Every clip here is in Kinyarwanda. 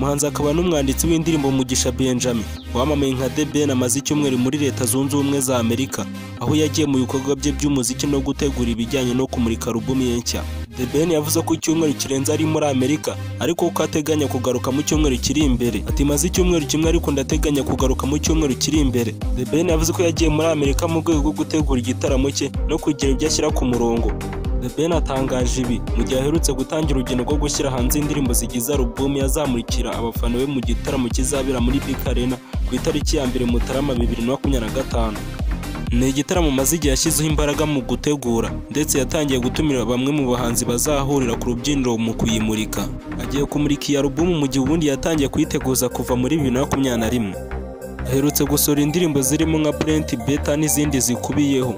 umuhanzi akaba n'umwanditsi w'indirimbo Mugisha Benjamin wamamaye nka The Ben amaze icyumweru muri Leta Zunze Ubumwe za Amerika, aho yagiye mu bikorwa bye by'umuziki no gutegura ibijyanye no kumurika alubumu ye nshya. The Ben yavuze ko icyumweru kirenze ari muri Amerika, ariko ko ateganya kugaruka mu cyumweru kiri imbere. Ati maze icyumweru kimwe ariko ndateganya kugaruka mu cyumweru kiri imbere. The Ben yavuze ko yagiye muri Amerika mu rwego rwo gutegura igitaramo cye no kugira ibyo ashyira ku murongo. The Ben atangaje ibi mu gihe aherutse gutangira urugendo rwo gushyira hanze indirimbo zigize alubumu yazamurikira abafana be mu gitaramo kizabera muri Big Arena ku itariki ya 2 Mutarama 2025. Ni igitaramo amaze igihe yashyizeho imbaraga mu gutegura, ndetse yatangiye gutumira bamwe mu bahanzi bazahurira ku rubyiniro mu kuyimurika. Agiye kumurika iyi alubumu mu gihe ubundi yatangiye kuyiteguza kuva muri 2021. Aherutse gusohora indirimbo zirimo nka Plenty Better n'izindi zikubiyeho.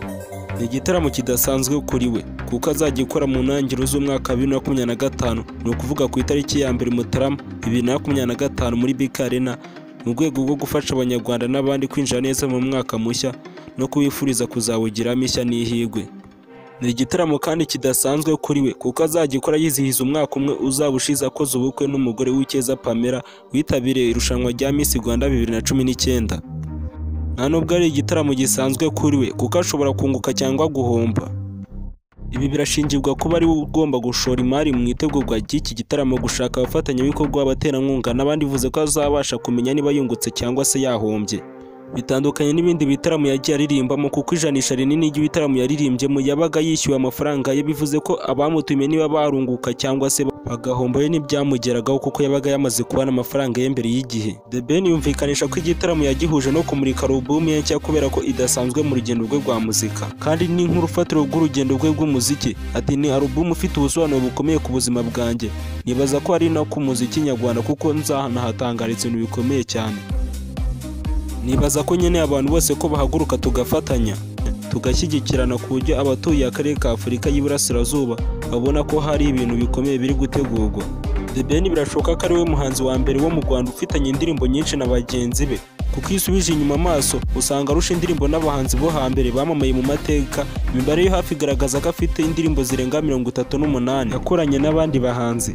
Ni igitaramo kidasanzwe kuri we kuko azagikora mu ntangiriro z'umwaka 2025, ni ukuvuga ku itariki ya 2 Mutarama 2025 muri Big Arena, mu rwego rwo gufasha abanyarwanda n'abandi kwinjira neza mu mwaka mushya no kubifuriza kuzawugiramo ishya n'ihirwe. Ni igitaramo kandi kidasanzwe kuri we kuko azagikora yizihiza umwaka umwe uzaba ushize akoze ubukwe n'umugore w'Ikeza Pamela witabiriye irushanwa rya Miss Rwanda 2019. Nta nubwo ari igitaramo gisanzwe kuri we kuko ashobora kunguka cyangwa guhomba. Ibi birashingirwa kuba ari we ugomba gushora imari mu itegurwa ry'iki gitaramo, gushaka abafatanyabikorwa, abaterankunga n'abandi, bivuze ko azabasha kumenya niba yungutse cyangwa se yahombye. Bitandukanye n'ibindi bitaramo yagiye aririmbamo kuko ijanisha rinini ry'ibitaramo yaririmbyemo yabaga yishyuwe amafaranga ye, bivuze ko abamutumiye niba barunguka cyangwa se bagahomba ye ntibyamugeragaho kuko yabaga yamaze kubona amafaranga ye mbere y'igihe. The Ben yumvikanisha ko igitaramo yagihuje no kumurika alubumu ye nshya kubera ko idasanzwe mu rugendo rwe rwa muzika, kandi ni nk'urufatiro rw'urugendo rwe rw'umuziki. Ati ni alubumu ufite ubusobanuro bukomeye ku buzima bwanjye, nibaza ko ari no ku muziki nyarwanda kuko nzahanahatangaritse ibintu bikomeye cyane. Nibaza ko nyine abantu bose ko bahaguruka tugafatanya tugashyigikirana ku buryo abatuye akarere ka Afurika y'Iburasirazuba babona ko hari ibintu bikomeye biri gutegurwa. The Ben birashoboka ko ari we muhanzi wa mbere wo mu Rwanda ufitanye indirimbo nyinshi na bagenzi be, kuko iyo usubije inyuma amaso usanga arusha indirimbo n'abahanzi bo hambere bamamaye mu mateka. Imibare yo hafi igaragaza ko afite indirimbo zirenga 38 yakoranye n'abandi bahanzi.